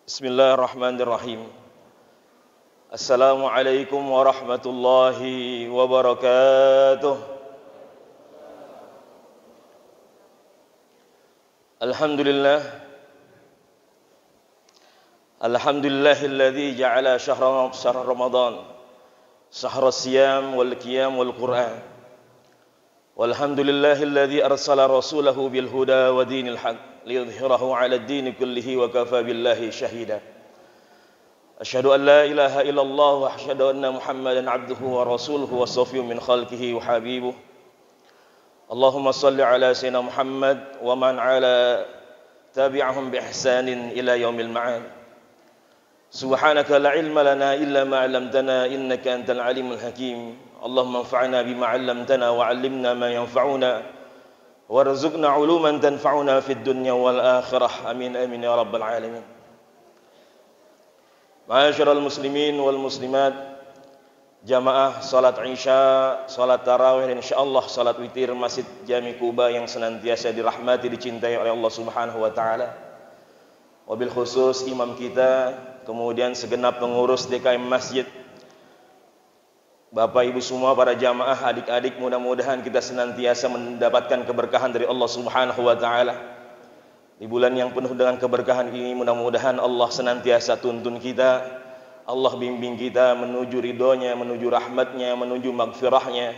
Bismillahirrahmanirrahim. Assalamualaikum warahmatullahi wabarakatuh. Alhamdulillah. Alhamdulillahilladzi ja'ala syahra Ramadan syahra siyam wal qiyam wal Qur'an. Walhamdulillahilladzi arsala rasulahu bil huda wa dinil haqq liyudhhirahu 'ala ad-din kullihi wa kafa billahi shahida. Asyhadu an la ilaha illallah wa asyhadu anna Muhammadan 'abduhu wa rasuluhu wa safiyyu min khalqihi wa habibuh. Allahumma shalli 'ala sayyidina Muhammad wa man 'ala tabi'ahum bi ihsanin ila yaumil ma'ad. Subhanaka la ilma lana illa ma 'allamtana innaka antal alimul hakim. Allahumma anfa'na bima 'allamtana wa 'allimna ma yanfa'una warzuqna 'uluman tanfa'una fid dunya wal akhirah. Amin amin ya rabbal alamin. Ma'asyiral muslimin wal muslimat, jamaah salat Isya, salat tarawih, insyaallah salat witir Masjid Jami Kuba yang senantiasa dirahmati dicintai oleh Allah Subhanahu wa taala. Wabil khusus imam kita, kemudian segenap pengurus DKM Masjid, Bapak Ibu semua, para jamaah, adik-adik, mudah-mudahan kita senantiasa mendapatkan keberkahan dari Allah Subhanahu wa taala. Di bulan yang penuh dengan keberkahan ini, mudah-mudahan Allah senantiasa tuntun kita, Allah bimbing kita menuju ridhonya, menuju rahmatnya, menuju magfirahnya,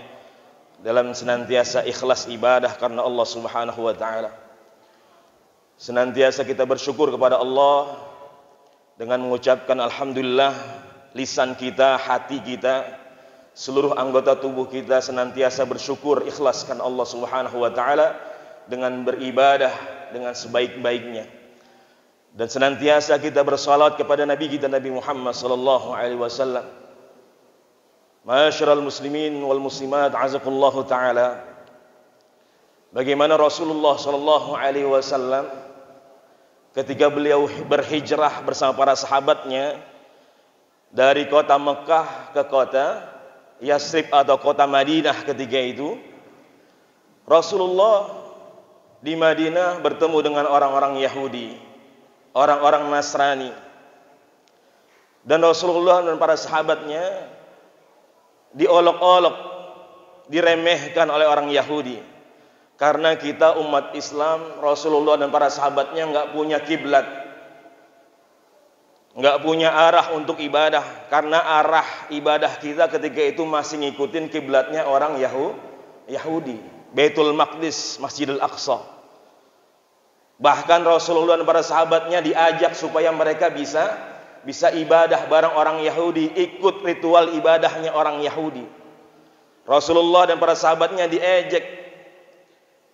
dalam senantiasa ikhlas ibadah karena Allah Subhanahu wa taala. Senantiasa kita bersyukur kepada Allah dengan mengucapkan alhamdulillah. Lisan kita, hati kita, seluruh anggota tubuh kita senantiasa bersyukur, ikhlaskan Allah Subhanahu wa taala dengan beribadah dengan sebaik-baiknya. Dan senantiasa kita bersalawat kepada Nabi kita, Nabi Muhammad sallallahu alaihi wasallam. Ma'asyiral muslimin wal muslimat, azakumullahu taala. Bagaimana Rasulullah sallallahu alaihi wasallam ketika beliau berhijrah bersama para sahabatnya dari kota Mekah ke kota Yasrib atau kota Madinah, ketika itu Rasulullah di Madinah bertemu dengan orang-orang Yahudi, orang-orang Nasrani, dan Rasulullah dan para sahabatnya diolok-olok, diremehkan oleh orang Yahudi. Karena kita umat Islam, Rasulullah dan para sahabatnya nggak punya kiblat, nggak punya arah untuk ibadah, karena arah ibadah kita ketika itu masih ngikutin kiblatnya orang Yahudi, Baitul Maqdis, Masjidil Aqsa. Bahkan Rasulullah dan para sahabatnya diajak supaya mereka bisa ibadah bareng orang Yahudi, ikut ritual ibadahnya orang Yahudi. Rasulullah dan para sahabatnya diejek.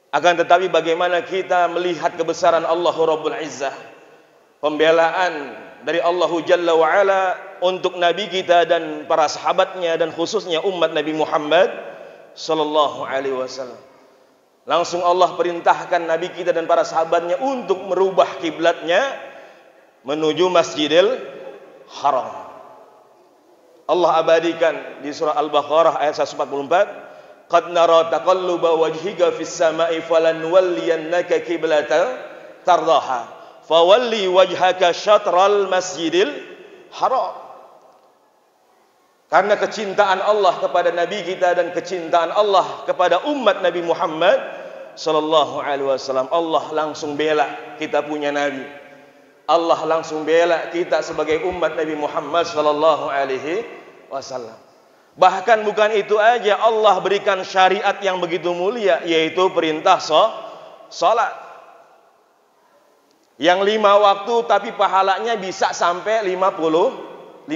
Akan tetapi bagaimana kita melihat kebesaran Allah Rabbul Izzah, pembelaan dari Allah Jalla wa'ala untuk Nabi kita dan para sahabatnya, dan khususnya umat Nabi Muhammad sallallahu alaihi wasallam. Langsung Allah perintahkan Nabi kita dan para sahabatnya untuk merubah kiblatnya menuju Masjidil Haram. Allah abadikan di surah Al-Baqarah ayat 144, qad nara taqalluba wajhika fis sama'i falanwalliyannaka qiblatan tardaha fawalli wajhaka syatral Masjidil Haram. Karena kecintaan Allah kepada Nabi kita dan kecintaan Allah kepada umat Nabi Muhammad sallallahu alaihi wasallam, Allah langsung bela kita punya Nabi. Allah langsung bela kita sebagai umat Nabi Muhammad sallallahu alaihi wasallam. Bahkan bukan itu aja, Allah berikan syariat yang begitu mulia, yaitu perintah salat. Yang 5 waktu tapi pahalanya bisa sampai 50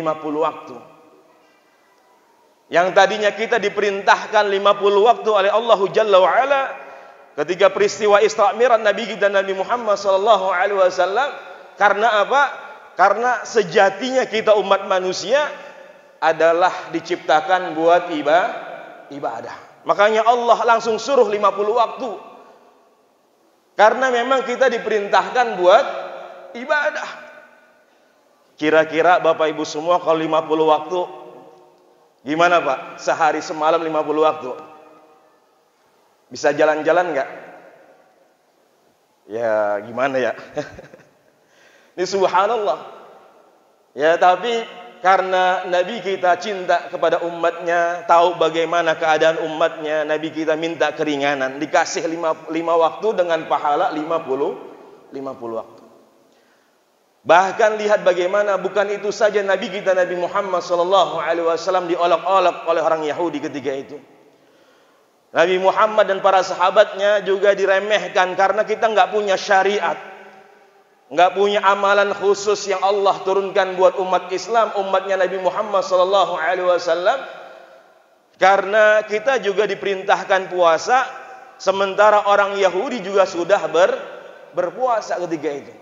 waktu. Yang tadinya kita diperintahkan 50 waktu oleh Allah Jalla wa'ala, ketika peristiwa Isra Mi'raj Nabi kita Nabi Muhammad sallallahu alaihi wasallam. Karena apa? Karena sejatinya kita umat manusia adalah diciptakan buat ibadah. Makanya Allah langsung suruh 50 waktu. Karena memang kita diperintahkan buat ibadah. Kira-kira Bapak Ibu semua kalau 50 waktu gimana Pak? Sehari semalam 50 waktu. Bisa jalan-jalan enggak? Ya gimana ya? Ini subhanallah. Ya, tapi karena Nabi kita cinta kepada umatnya, tahu bagaimana keadaan umatnya, Nabi kita minta keringanan, dikasih 5 waktu dengan pahala 50 waktu. Bahkan lihat bagaimana, bukan itu saja Nabi kita Nabi Muhammad SAW diolok-olok oleh orang Yahudi ketika itu. Nabi Muhammad dan para sahabatnya juga diremehkan karena kita nggak punya syariat, nggak punya amalan khusus yang Allah turunkan buat umat Islam, umatnya Nabi Muhammad SAW. Karena kita juga diperintahkan puasa, sementara orang Yahudi juga sudah berpuasa ketika itu.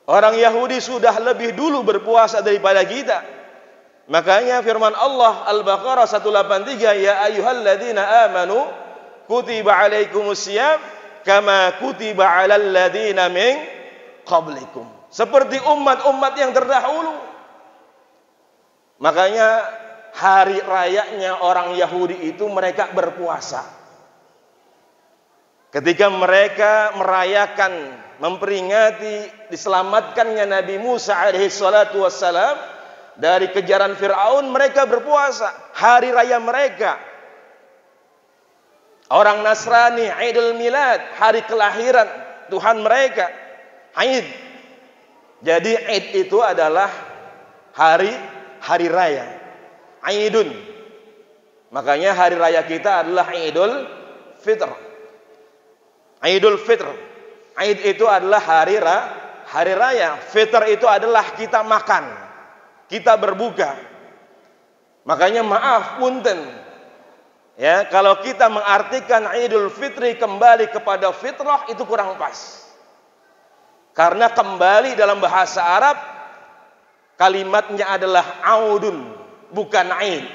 Orang Yahudi sudah lebih dulu berpuasa daripada kita. Makanya firman Allah Al-Baqarah 183, ya ayyuhalladzina amanu kutiba alaikumusiyam kama kutiba alal ladzina min qablikum. Seperti umat-umat yang terdahulu. Makanya hari rayanya orang Yahudi itu mereka berpuasa. Ketika mereka merayakan, memperingati diselamatkannya Nabi Musa alaihi salatu wassalam dari kejaran Fir'aun, mereka berpuasa. Hari raya mereka. Orang Nasrani, Idul Milad, hari kelahiran Tuhan mereka. Aid. Jadi Aid itu adalah hari raya. Aidun. Makanya hari raya kita adalah Idul Fitr. Idul Fitr. Aid itu adalah hari raya. Fitr itu adalah kita makan, kita berbuka. Makanya maaf punten, ya, kalau kita mengartikan Idul Fitri kembali kepada fitrah itu kurang pas. Karena kembali dalam bahasa Arab kalimatnya adalah audun, bukan aid.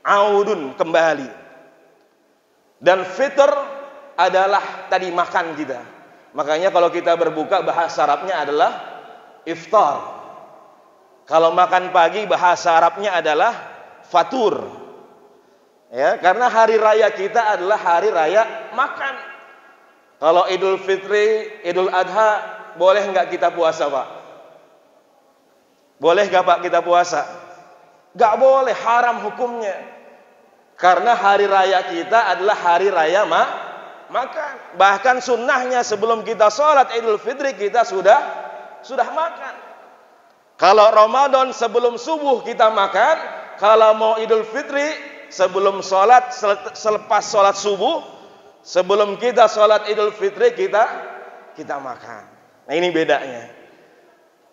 Audun, kembali. Dan fitr adalah tadi makan kita. Makanya kalau kita berbuka bahasa Arabnya adalah iftar. Kalau makan pagi bahasa Arabnya adalah fatur. Ya, karena hari raya kita adalah hari raya makan. Kalau Idul Fitri, Idul Adha, boleh nggak kita puasa, Pak? Boleh nggak, Pak, kita puasa? Nggak boleh, haram hukumnya. Karena hari raya kita adalah hari raya makan. Bahkan sunnahnya sebelum kita sholat Idul Fitri kita sudah makan. Kalau Ramadan sebelum subuh kita makan, kalau mau Idul Fitri sebelum sholat, selepas sholat subuh, sebelum kita sholat Idul Fitri kita makan. Nah, ini bedanya.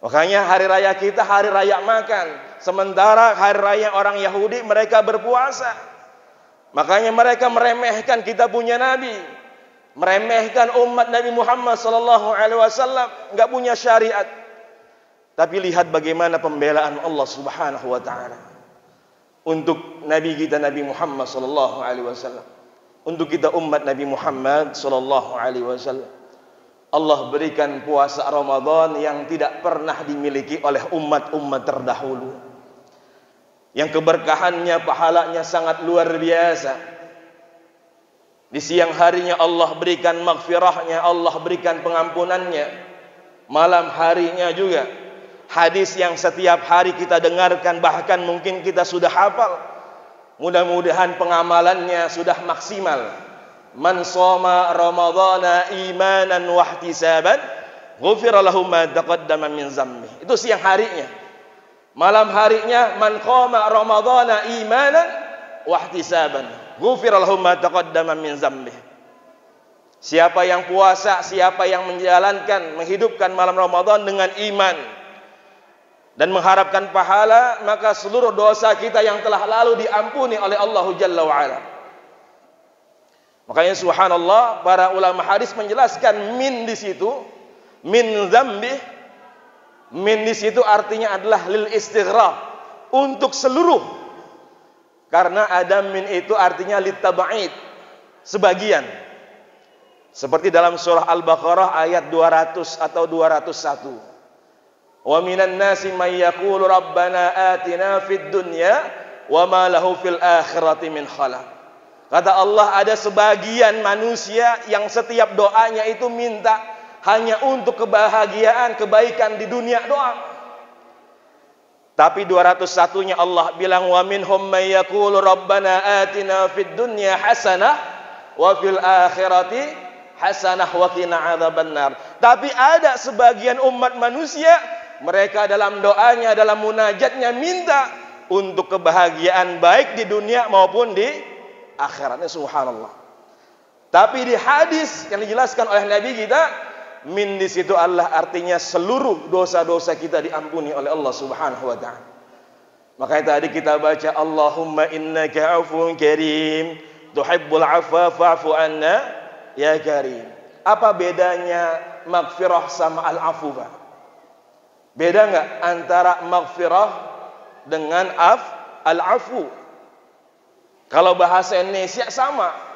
Makanya hari raya kita hari raya makan, sementara hari raya orang Yahudi mereka berpuasa. Makanya mereka meremehkan kita punya Nabi, meremehkan umat Nabi Muhammad SAW, nggak punya syariat. Tapi lihat bagaimana pembelaan Allah Subhanahu wa taala untuk Nabi kita Nabi Muhammad sallallahu alaihi wasallam. Untuk kita umat Nabi Muhammad sallallahu alaihi wasallam. Allah berikan puasa Ramadan yang tidak pernah dimiliki oleh umat-umat terdahulu. Yang keberkahannya, pahalanya sangat luar biasa. Di siang harinya Allah berikan maghfirahnya, Allah berikan pengampunannya. Malam harinya juga hadis yang setiap hari kita dengarkan, bahkan mungkin kita sudah hafal. Mudah-mudahan pengamalannya sudah maksimal. Man shoma ramadhana imanan wa ihtisaban ghufira lahu ma taqaddama min dzambi. Itu siang harinya. Malam harinya man qama ramadhana imanan wa ihtisaban ghufira lahu ma taqaddama min dzambi. Siapa yang puasa, siapa yang menjalankan, menghidupkan malam Ramadan dengan iman dan mengharapkan pahala, maka seluruh dosa kita yang telah lalu diampuni oleh Allah Jalla wa'ala. Makanya subhanallah, para ulama hadis menjelaskan min di situ, min zambi, min di situ artinya adalah lil istighraq, untuk seluruh. Karena ada min itu artinya litaba'id, sebagian. Seperti dalam surah Al-Baqarah ayat 200 atau 201. Wa minan nasi may yaqulu rabbana atina fid dunya wa ma lahu fil akhirati min khalaq. Kata Allah, ada sebagian manusia yang setiap doanya itu minta hanya untuk kebahagiaan, kebaikan di dunia doang. Tapi 201-nya Allah bilang wa minhum may yaqulu rabbana atina fid dunya hasanah wa fil akhirati hasanah wa qina adzabannar. Tapi ada sebagian umat manusia, mereka dalam doanya, dalam munajatnya minta untuk kebahagiaan baik di dunia maupun di akhiratnya, subhanallah. Tapi di hadis yang dijelaskan oleh Nabi kita, min di situ Allah artinya seluruh dosa-dosa kita diampuni oleh Allah Subhanahu wa taala. Makanya tadi kita baca Allahumma innaka 'afuwun karim tuhibbul 'afwa fa'fu 'anna ya karim. Apa bedanya maghfirah sama al-'afu, Pak? Beda enggak antara maghfirah dengan al-'afu? Kalau bahasa Indonesia sama.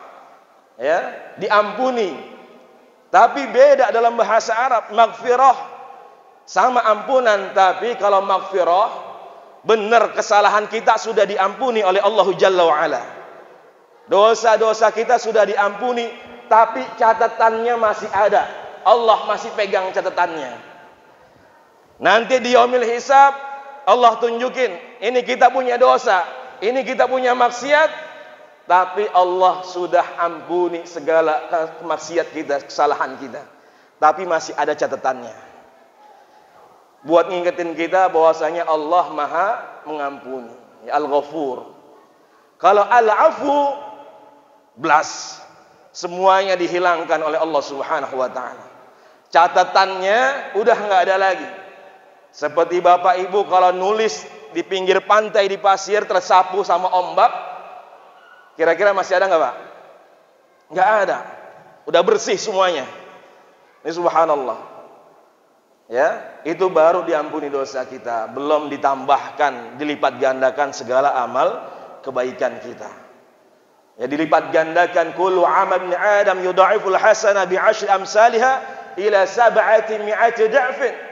Ya, diampuni. Tapi beda dalam bahasa Arab. Maghfirah sama ampunan, tapi kalau maghfirah benar kesalahan kita sudah diampuni oleh Allah Jalla wa Ala. Dosa-dosa kita sudah diampuni, tapi catatannya masih ada. Allah masih pegang catatannya. Nanti di yaumil hisab Allah tunjukin, ini kita punya dosa, ini kita punya maksiat, tapi Allah sudah ampuni segala maksiat kita, kesalahan kita. Tapi masih ada catatannya. Buat ngingetin kita bahwasanya Allah Maha mengampuni. Ya, Al-Ghafur. Kalau Al-Afu, blas. Semuanya dihilangkan oleh Allah Subhanahu wa taala. Catatannya udah nggak ada lagi. Seperti Bapak Ibu kalau nulis di pinggir pantai di pasir tersapu sama ombak, kira-kira masih ada nggak, Pak? Nggak ada. Udah bersih semuanya. Ini subhanallah. Ya, itu baru diampuni dosa kita, belum ditambahkan, dilipat gandakan segala amal kebaikan kita. Ya, dilipat gandakan kullu amal ibn Adam yudha'iful hasanah bi'ashri amsalha ila 700 da'fin.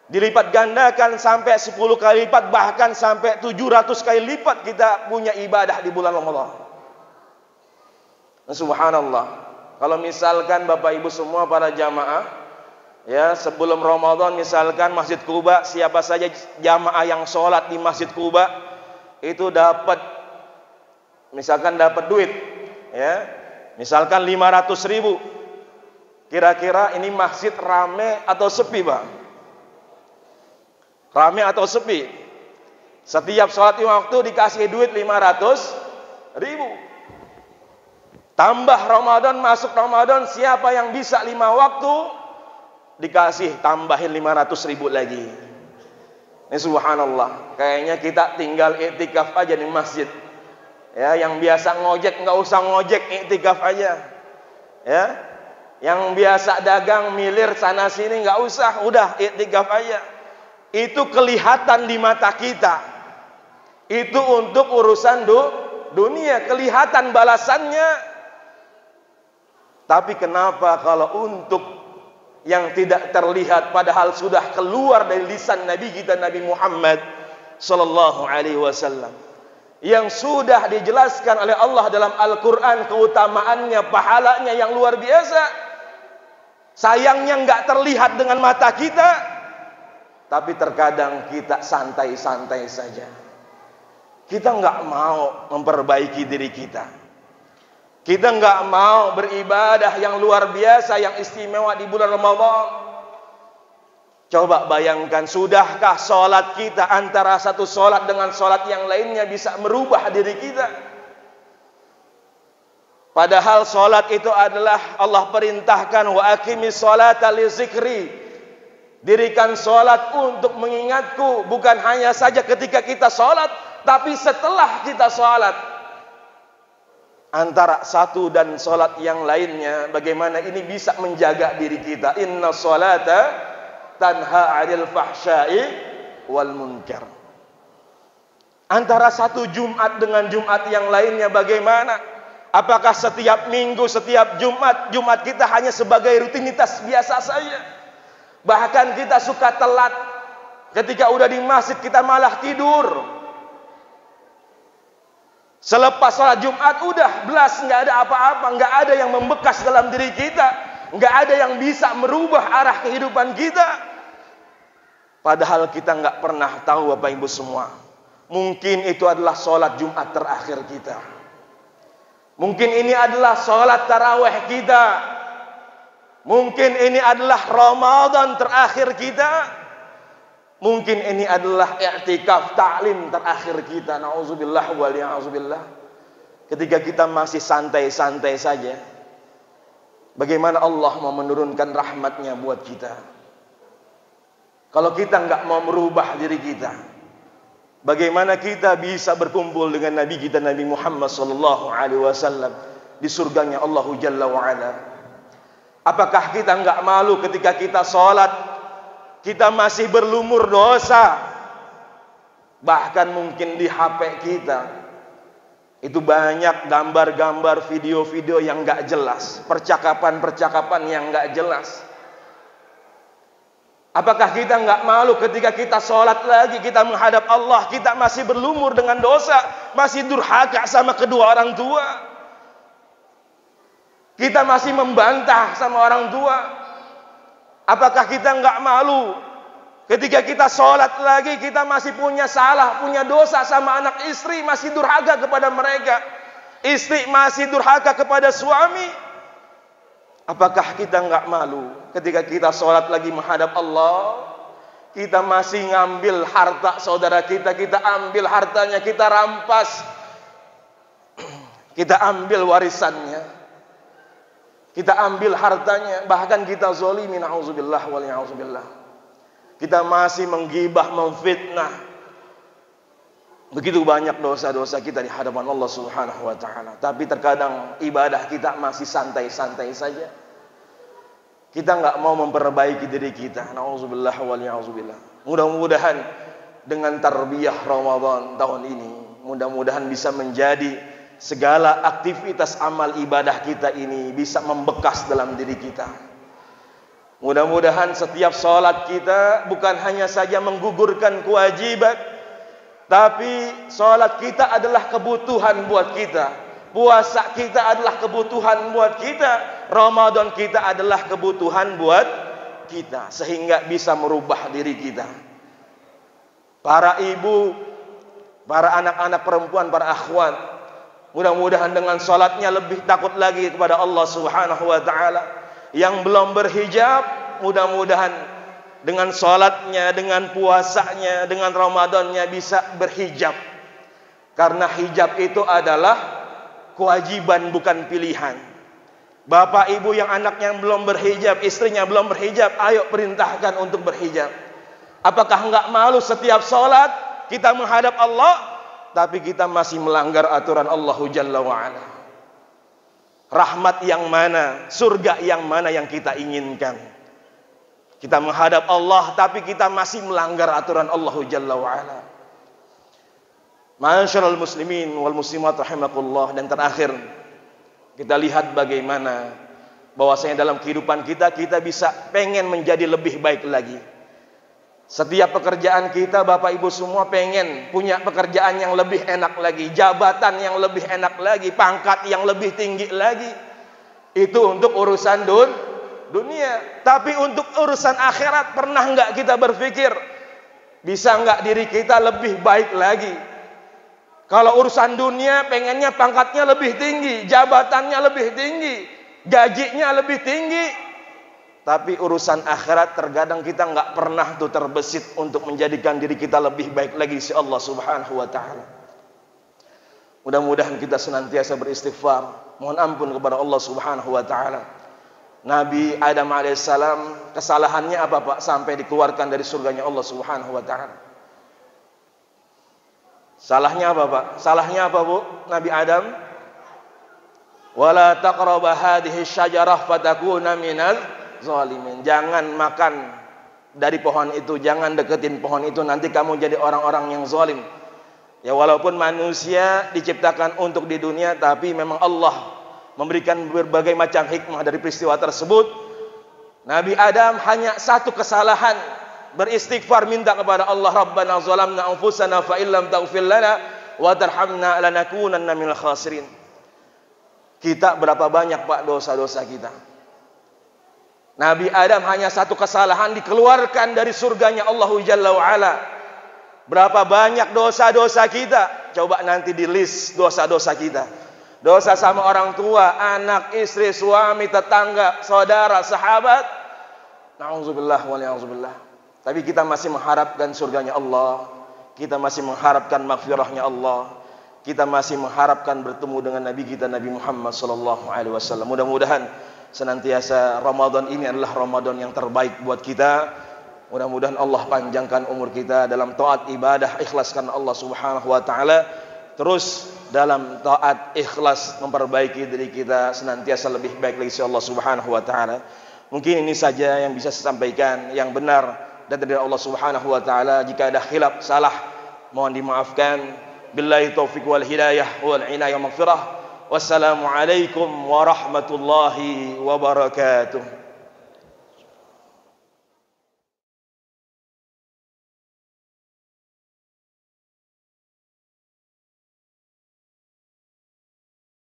Dilipat gandakan sampai 10 kali lipat, bahkan sampai 700 kali lipat kita punya ibadah di bulan Ramadan. Subhanallah. Kalau misalkan Bapak Ibu semua para jamaah, ya, sebelum Ramadan misalkan Masjid Quba, siapa saja jamaah yang sholat di Masjid Quba itu dapat, misalkan dapat duit, ya, misalkan 500.000. Kira-kira ini masjid rame atau sepi, Pak? Rame atau sepi? Setiap sholat 5 waktu dikasih duit 500.000. Tambah Ramadan, masuk Ramadan, siapa yang bisa 5 waktu dikasih tambahin 500.000 lagi. Ini subhanallah. Kayaknya kita tinggal iktikaf aja di masjid. Ya, yang biasa ngojek nggak usah ngojek, iktikaf aja. Ya, yang biasa dagang milir sana sini nggak usah, udah iktikaf aja. Itu kelihatan di mata kita. Itu untuk urusan dunia, kelihatan balasannya. Tapi kenapa kalau untuk yang tidak terlihat padahal sudah keluar dari lisan Nabi kita Nabi Muhammad sallallahu alaihi wasallam, yang sudah dijelaskan oleh Allah dalam Al-Qur'an keutamaannya, pahalanya yang luar biasa, sayangnya nggak terlihat dengan mata kita. Tapi terkadang kita santai-santai saja. Kita nggak mau memperbaiki diri kita. Kita nggak mau beribadah yang luar biasa, yang istimewa di bulan Ramadan. Coba bayangkan, sudahkah sholat kita antara satu sholat dengan sholat yang lainnya bisa merubah diri kita? Padahal sholat itu adalah Allah perintahkan wa aqimis sholata li zikri. Dirikan sholat untuk mengingatku, bukan hanya saja ketika kita sholat, tapi setelah kita sholat. Antara satu dan sholat yang lainnya, bagaimana ini bisa menjaga diri kita. Inna sholata tanha 'anil fahsya'i wal munkar. Antara satu Jumat dengan Jumat yang lainnya bagaimana? Apakah setiap minggu, setiap Jumat kita hanya sebagai rutinitas biasa saja? Bahkan kita suka telat. Ketika udah di masjid kita malah tidur. Selepas sholat Jumat udah belas, nggak ada apa-apa, nggak ada yang membekas dalam diri kita, nggak ada yang bisa merubah arah kehidupan kita. Padahal kita nggak pernah tahu Bapak Ibu semua. Mungkin itu adalah sholat Jumat terakhir kita. Mungkin ini adalah sholat tarawih kita. Mungkin ini adalah Ramadan terakhir kita. Mungkin ini adalah i'tikaf ta'lim terakhir kita. Na'udzubillah wa li'a'udzubillah. Ketika kita masih santai-santai saja, bagaimana Allah mau menurunkan rahmatnya buat kita? Kalau kita nggak mau merubah diri kita, bagaimana kita bisa berkumpul dengan Nabi kita Nabi Muhammad SAW di surganya Allahu Jalla wa'ala? Apakah kita nggak malu ketika kita sholat, kita masih berlumur dosa? Bahkan mungkin di HP kita itu banyak gambar-gambar, video-video yang nggak jelas, percakapan-percakapan yang nggak jelas. Apakah kita nggak malu ketika kita sholat lagi, kita menghadap Allah, kita masih berlumur dengan dosa, masih durhaka sama kedua orang tua? Kita masih membantah sama orang tua. Apakah kita nggak malu ketika kita sholat lagi, kita masih punya salah, punya dosa sama anak istri, masih durhaka kepada mereka? Istri masih durhaka kepada suami. Apakah kita nggak malu ketika kita sholat lagi menghadap Allah, kita masih ngambil harta saudara kita, kita ambil hartanya, kita rampas, kita ambil warisannya, kita ambil hartanya, bahkan kita zolimi, na'udzubillah wa li'a'udzubillah. Kita masih menggibah, memfitnah. Begitu banyak dosa-dosa kita di hadapan Allah Subhanahu wa ta'ala. Tapi terkadang ibadah kita masih santai-santai saja. Kita nggak mau memperbaiki diri kita. Na'udzubillah wa li'a'udzubillah. Mudah-mudahan dengan tarbiyah Ramadan tahun ini, mudah-mudahan bisa menjadi segala aktivitas amal ibadah kita ini bisa membekas dalam diri kita. Mudah-mudahan setiap sholat kita bukan hanya saja menggugurkan kewajiban, tapi sholat kita adalah kebutuhan buat kita. Puasa kita adalah kebutuhan buat kita. Ramadan kita adalah kebutuhan buat kita. Sehingga bisa merubah diri kita. Para ibu, para anak-anak perempuan, para akhwat, mudah-mudahan dengan sholatnya lebih takut lagi kepada Allah Subhanahu wa ta'ala. Yang belum berhijab, mudah-mudahan dengan sholatnya, dengan puasanya, dengan Ramadannya bisa berhijab. Karena hijab itu adalah kewajiban, bukan pilihan. Bapak ibu yang anaknya belum berhijab, istrinya belum berhijab, ayo perintahkan untuk berhijab. Apakah enggak malu setiap sholat kita menghadap Allah, tapi kita masih melanggar aturan Allahu Jalla wa'ala? Rahmat yang mana, surga yang mana yang kita inginkan? Kita menghadap Allah, tapi kita masih melanggar aturan Allahu Jalla wa'ala. Ma'asyiral muslimin wal muslimat rahimakumullah. Dan terakhir, kita lihat bagaimana bahwasanya dalam kehidupan kita, kita bisa pengen menjadi lebih baik lagi. Setiap pekerjaan kita, Bapak Ibu semua pengen punya pekerjaan yang lebih enak lagi, jabatan yang lebih enak lagi, pangkat yang lebih tinggi lagi. Itu untuk urusan dunia. Tapi untuk urusan akhirat, pernah nggak kita berpikir, bisa nggak diri kita lebih baik lagi? Kalau urusan dunia, pengennya pangkatnya lebih tinggi, jabatannya lebih tinggi, gajinya lebih tinggi. Tapi urusan akhirat terkadang kita nggak pernah tuh terbesit untuk menjadikan diri kita lebih baik lagi si Allah Subhanahu wa ta'ala. Mudah-mudahan kita senantiasa beristighfar, mohon ampun kepada Allah Subhanahu wa ta'ala. Nabi Adam alaihissalam, kesalahannya apa Pak? Sampai dikeluarkan dari surganya Allah Subhanahu wa ta'ala. Salahnya apa Pak? Salahnya apa Bu? Nabi Adam, wala taqraba hadhihi syajarah fatakuna minal zalimin. Jangan makan dari pohon itu, jangan deketin pohon itu, nanti kamu jadi orang-orang yang zalim. Ya, walaupun manusia diciptakan untuk di dunia, tapi memang Allah memberikan berbagai macam hikmah dari peristiwa tersebut. Nabi Adam hanya satu kesalahan, beristighfar, minta kepada Allah, Rabbana zalamna anfusana fa illam taghfir lana wa tarhamna lanakunanna minal khasirin. Kita berapa banyak Pak dosa-dosa kita? Nabi Adam hanya satu kesalahan dikeluarkan dari surganya Allah Jalla wa'ala. Berapa banyak dosa-dosa kita? Coba nanti di list dosa-dosa kita. Dosa sama orang tua, anak, istri, suami, tetangga, saudara, sahabat. Na'udzubillah wa na'udzubillah. Tapi kita masih mengharapkan surganya Allah. Kita masih mengharapkan maghfirahnya Allah. Kita masih mengharapkan bertemu dengan Nabi kita Nabi Muhammad sallallahu alaihi wasallam. Mudah-mudahan senantiasa Ramadan ini adalah Ramadan yang terbaik buat kita. Mudah-mudahan Allah panjangkan umur kita dalam taat ibadah ikhlas karena Allah Subhanahu wa taala. Terus dalam taat ikhlas memperbaiki diri kita senantiasa lebih baik lagi Allah Subhanahu wa taala. Mungkin ini saja yang bisa saya sampaikan yang benar dari Allah Subhanahu wa taala. Jika ada khilaf salah mohon dimaafkan. Billahi taufiq wal hidayah wal inayah maghfirah. Wassalamualaikum warahmatullahi wabarakatuh.